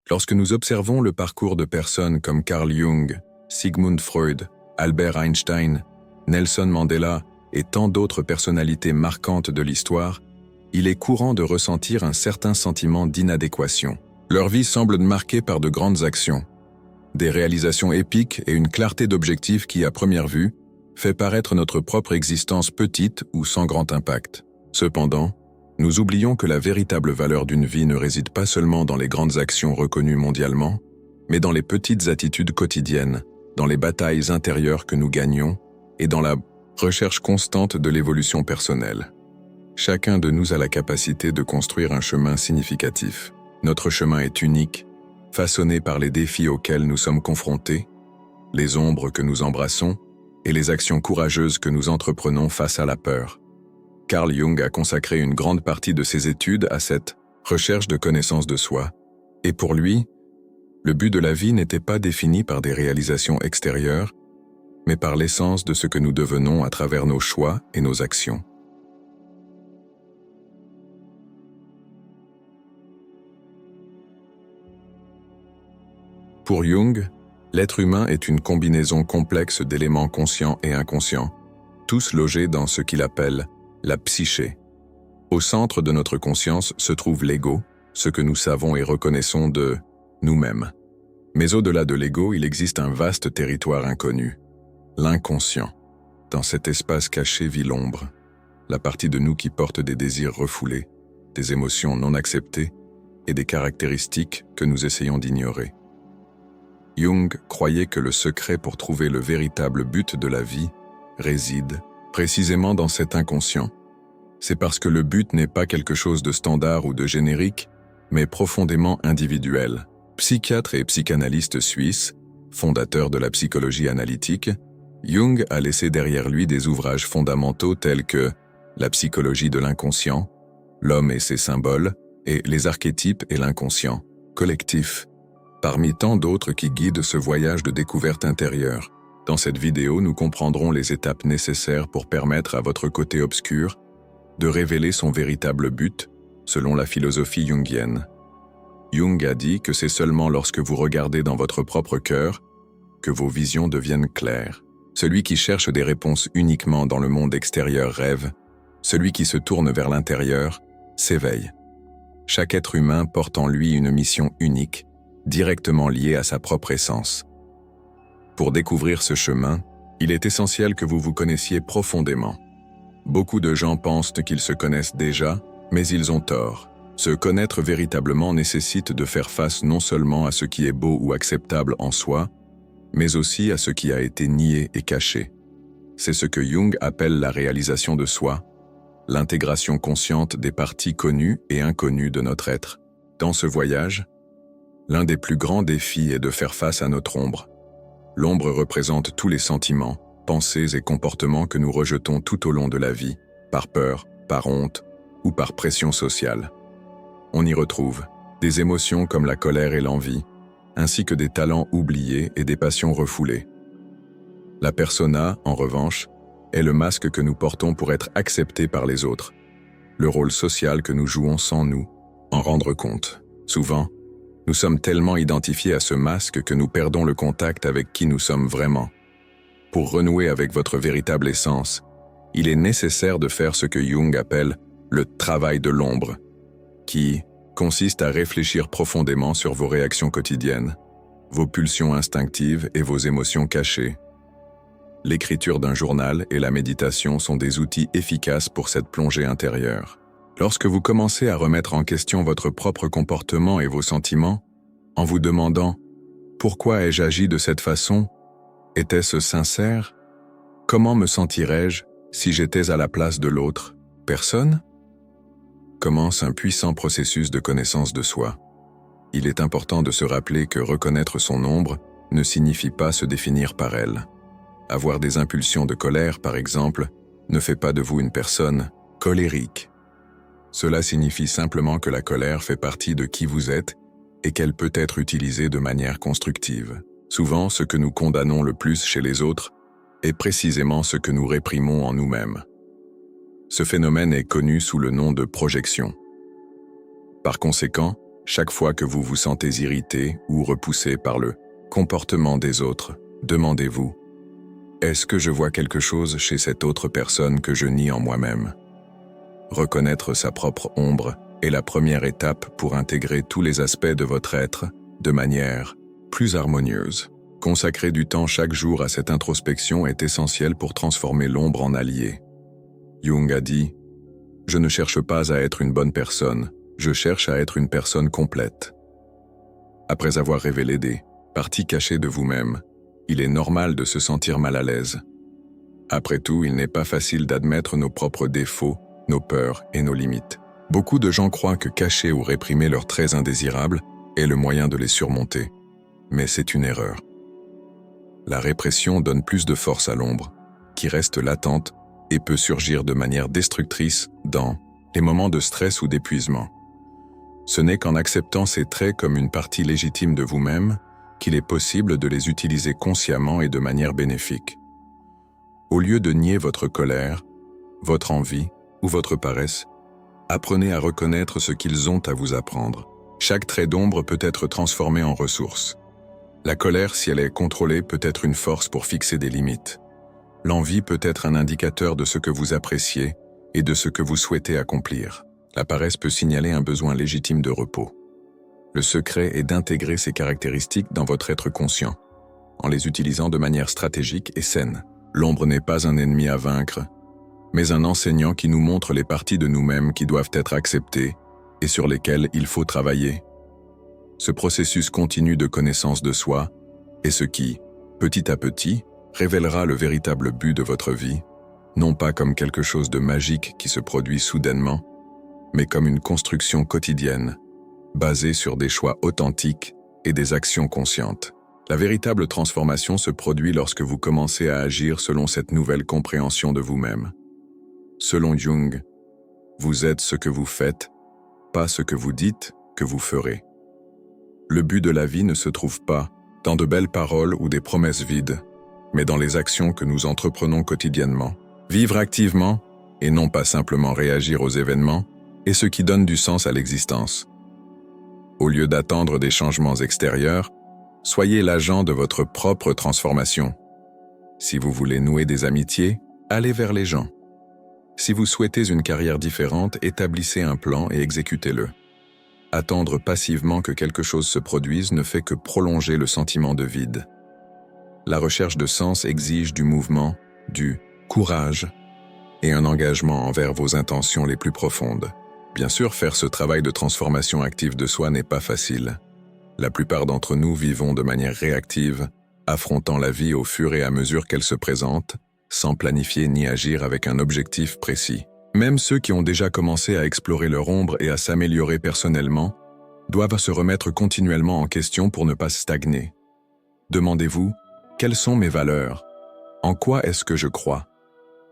Lorsque nous observons le parcours de personnes comme Carl Jung, Sigmund Freud, Albert Einstein, Nelson Mandela et tant d'autres personnalités marquantes de l'histoire, il est courant de ressentir un certain sentiment d'inadéquation. Leur vie semble marquée par de grandes actions, des réalisations épiques et une clarté d'objectif qui, à première vue, fait paraître notre propre existence petite ou sans grand impact. Cependant, nous oublions que la véritable valeur d'une vie ne réside pas seulement dans les grandes actions reconnues mondialement, mais dans les petites attitudes quotidiennes, dans les batailles intérieures que nous gagnons et dans la recherche constante de l'évolution personnelle. Chacun de nous a la capacité de construire un chemin significatif. Notre chemin est unique, façonné par les défis auxquels nous sommes confrontés, les ombres que nous embrassons et les actions courageuses que nous entreprenons face à la peur. Carl Jung a consacré une grande partie de ses études à cette recherche de connaissance de soi, et pour lui, le but de la vie n'était pas défini par des réalisations extérieures, mais par l'essence de ce que nous devenons à travers nos choix et nos actions. Pour Jung, l'être humain est une combinaison complexe d'éléments conscients et inconscients, tous logés dans ce qu'il appelle la psyché. Au centre de notre conscience se trouve l'ego, ce que nous savons et reconnaissons de nous-mêmes. Mais au-delà de l'ego, il existe un vaste territoire inconnu, l'inconscient. Dans cet espace caché vit l'ombre, la partie de nous qui porte des désirs refoulés, des émotions non acceptées et des caractéristiques que nous essayons d'ignorer. Jung croyait que le secret pour trouver le véritable but de la vie réside précisément dans cet inconscient. C'est parce que le but n'est pas quelque chose de standard ou de générique, mais profondément individuel. Psychiatre et psychanalyste suisse, fondateur de la psychologie analytique, Jung a laissé derrière lui des ouvrages fondamentaux tels que La psychologie de l'inconscient, L'homme et ses symboles et Les archétypes et l'inconscient collectif, parmi tant d'autres qui guident ce voyage de découverte intérieure. Dans cette vidéo, nous comprendrons les étapes nécessaires pour permettre à votre côté obscur de révéler son véritable but, selon la philosophie jungienne. Jung a dit que c'est seulement lorsque vous regardez dans votre propre cœur que vos visions deviennent claires. Celui qui cherche des réponses uniquement dans le monde extérieur rêve, celui qui se tourne vers l'intérieur s'éveille. Chaque être humain porte en lui une mission unique, directement liée à sa propre essence. Pour découvrir ce chemin, il est essentiel que vous vous connaissiez profondément. Beaucoup de gens pensent qu'ils se connaissent déjà, mais ils ont tort. Se connaître véritablement nécessite de faire face non seulement à ce qui est beau ou acceptable en soi, mais aussi à ce qui a été nié et caché. C'est ce que Jung appelle la réalisation de soi, l'intégration consciente des parties connues et inconnues de notre être. Dans ce voyage, l'un des plus grands défis est de faire face à notre ombre. L'ombre représente tous les sentiments, pensées et comportements que nous rejetons tout au long de la vie, par peur, par honte ou par pression sociale. On y retrouve des émotions comme la colère et l'envie, ainsi que des talents oubliés et des passions refoulées. La persona, en revanche, est le masque que nous portons pour être acceptés par les autres, le rôle social que nous jouons sans nous en rendre compte. Souvent, nous sommes tellement identifiés à ce masque que nous perdons le contact avec qui nous sommes vraiment. Pour renouer avec votre véritable essence, il est nécessaire de faire ce que Jung appelle le travail de l'ombre, qui consiste à réfléchir profondément sur vos réactions quotidiennes, vos pulsions instinctives et vos émotions cachées. L'écriture d'un journal et la méditation sont des outils efficaces pour cette plongée intérieure. Lorsque vous commencez à remettre en question votre propre comportement et vos sentiments, en vous demandant « Pourquoi ai-je agi de cette façon ? Était-ce sincère ? Comment me sentirais-je si j'étais à la place de l'autre ? Personne ?» commence un puissant processus de connaissance de soi. Il est important de se rappeler que reconnaître son ombre ne signifie pas se définir par elle. Avoir des impulsions de colère, par exemple, ne fait pas de vous une personne colérique. Cela signifie simplement que la colère fait partie de qui vous êtes et qu'elle peut être utilisée de manière constructive. Souvent, ce que nous condamnons le plus chez les autres est précisément ce que nous réprimons en nous-mêmes. Ce phénomène est connu sous le nom de projection. Par conséquent, Chaque fois que vous vous sentez irrité ou repoussé par le comportement des autres, demandez-vous: est-ce que je vois quelque chose chez cette autre personne que je nie en moi-même? Reconnaître sa propre ombre est la première étape pour intégrer tous les aspects de votre être de manière plus harmonieuse. Consacrer du temps chaque jour à cette introspection est essentiel pour transformer l'ombre en allié. Jung a dit: « Je ne cherche pas à être une bonne personne, je cherche à être une personne complète. » Après avoir révélé des parties cachées de vous-même, il est normal de se sentir mal à l'aise. Après tout, il n'est pas facile d'admettre nos propres défauts, nos peurs et nos limites. Beaucoup de gens croient que cacher ou réprimer leurs traits indésirables est le moyen de les surmonter. Mais c'est une erreur. La répression donne plus de force à l'ombre, qui reste latente et peut surgir de manière destructrice dans les moments de stress ou d'épuisement. Ce n'est qu'en acceptant ces traits comme une partie légitime de vous-même qu'il est possible de les utiliser consciemment et de manière bénéfique. Au lieu de nier votre colère, votre envie ou votre paresse, apprenez à reconnaître ce qu'ils ont à vous apprendre. Chaque trait d'ombre peut être transformé en ressource. La colère, si elle est contrôlée, peut être une force pour fixer des limites. L'envie peut être un indicateur de ce que vous appréciez et de ce que vous souhaitez accomplir. La paresse peut signaler un besoin légitime de repos. Le secret est d'intégrer ces caractéristiques dans votre être conscient, en les utilisant de manière stratégique et saine. L'ombre n'est pas un ennemi à vaincre, mais un enseignant qui nous montre les parties de nous-mêmes qui doivent être acceptées et sur lesquelles il faut travailler. Ce processus continu de connaissance de soi est ce qui, petit à petit, révélera le véritable but de votre vie, non pas comme quelque chose de magique qui se produit soudainement, mais comme une construction quotidienne, basée sur des choix authentiques et des actions conscientes. La véritable transformation se produit lorsque vous commencez à agir selon cette nouvelle compréhension de vous-même. Selon Jung, vous êtes ce que vous faites, pas ce que vous dites que vous ferez. Le but de la vie ne se trouve pas dans de belles paroles ou des promesses vides, mais dans les actions que nous entreprenons quotidiennement. Vivre activement, et non pas simplement réagir aux événements, est ce qui donne du sens à l'existence. Au lieu d'attendre des changements extérieurs, soyez l'agent de votre propre transformation. Si vous voulez nouer des amitiés, allez vers les gens. Si vous souhaitez une carrière différente, établissez un plan et exécutez-le. Attendre passivement que quelque chose se produise ne fait que prolonger le sentiment de vide. La recherche de sens exige du mouvement, du courage et un engagement envers vos intentions les plus profondes. Bien sûr, faire ce travail de transformation active de soi n'est pas facile. La plupart d'entre nous vivons de manière réactive, affrontant la vie au fur et à mesure qu'elle se présente, sans planifier ni agir avec un objectif précis. Même ceux qui ont déjà commencé à explorer leur ombre et à s'améliorer personnellement doivent se remettre continuellement en question pour ne pas stagner. Demandez-vous: quelles sont mes valeurs? En quoi est-ce que je crois?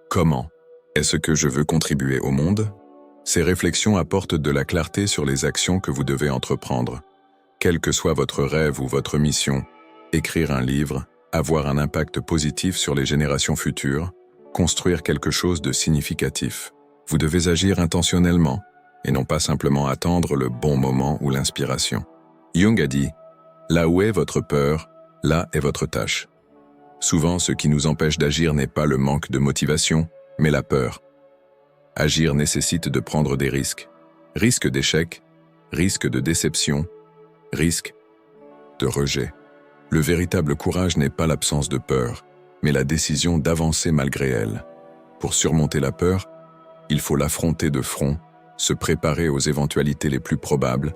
Comment? Est-ce que je veux contribuer au monde? Ces réflexions apportent de la clarté sur les actions que vous devez entreprendre. Quel que soit votre rêve ou votre mission, écrire un livre, avoir un impact positif sur les générations futures, construire quelque chose de significatif. Vous devez agir intentionnellement et non pas simplement attendre le bon moment ou l'inspiration. Jung a dit: « Là où est votre peur, là est votre tâche. » Souvent, ce qui nous empêche d'agir n'est pas le manque de motivation, mais la peur. Agir nécessite de prendre des risques. Risque d'échec, risque de déception, risque de rejet. Le véritable courage n'est pas l'absence de peur, mais la décision d'avancer malgré elle. Pour surmonter la peur, il faut l'affronter de front, se préparer aux éventualités les plus probables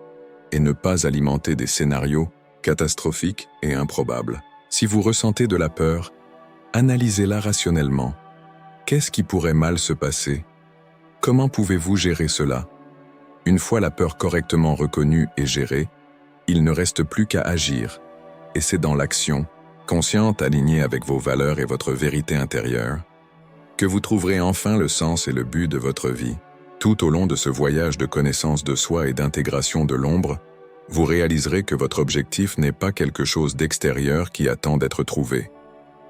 et ne pas alimenter des scénarios catastrophiques et improbables. Si vous ressentez de la peur, analysez-la rationnellement. Qu'est-ce qui pourrait mal se passer? Comment pouvez-vous gérer cela? Une fois la peur correctement reconnue et gérée, il ne reste plus qu'à agir. Et c'est dans l'action, consciente, alignée avec vos valeurs et votre vérité intérieure, que vous trouverez enfin le sens et le but de votre vie. Tout au long de ce voyage de connaissance de soi et d'intégration de l'ombre, vous réaliserez que votre objectif n'est pas quelque chose d'extérieur qui attend d'être trouvé.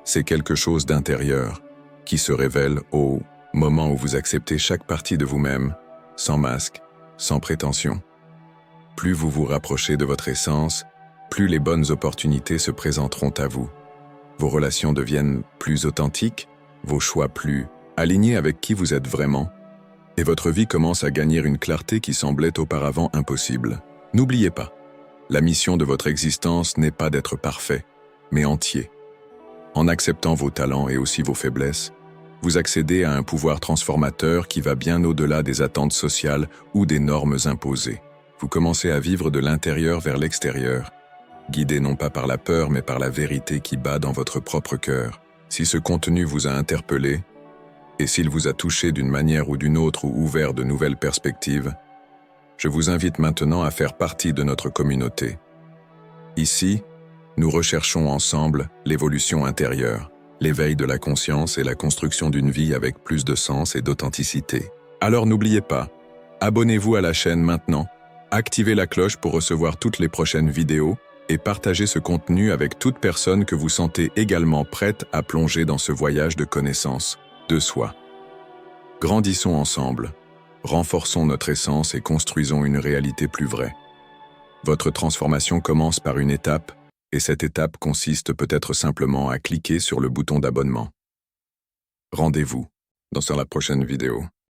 C'est quelque chose d'intérieur, qui se révèle au moment où vous acceptez chaque partie de vous-même, sans masque, sans prétention. Plus vous vous rapprochez de votre essence, plus les bonnes opportunités se présenteront à vous. Vos relations deviennent plus authentiques, vos choix plus alignés avec qui vous êtes vraiment, et votre vie commence à gagner une clarté qui semblait auparavant impossible. N'oubliez pas, la mission de votre existence n'est pas d'être parfait, mais entier. En acceptant vos talents et aussi vos faiblesses, vous accédez à un pouvoir transformateur qui va bien au-delà des attentes sociales ou des normes imposées. Vous commencez à vivre de l'intérieur vers l'extérieur, guidé non pas par la peur mais par la vérité qui bat dans votre propre cœur. Si ce contenu vous a interpellé, et s'il vous a touché d'une manière ou d'une autre ou ouvert de nouvelles perspectives, je vous invite maintenant à faire partie de notre communauté. Ici, nous recherchons ensemble l'évolution intérieure, l'éveil de la conscience et la construction d'une vie avec plus de sens et d'authenticité. Alors n'oubliez pas, abonnez-vous à la chaîne maintenant, activez la cloche pour recevoir toutes les prochaines vidéos et partagez ce contenu avec toute personne que vous sentez également prête à plonger dans ce voyage de connaissance de soi. Grandissons ensemble, renforçons notre essence et construisons une réalité plus vraie. Votre transformation commence par une étape, et cette étape consiste peut-être simplement à cliquer sur le bouton d'abonnement. Rendez-vous dans la prochaine vidéo.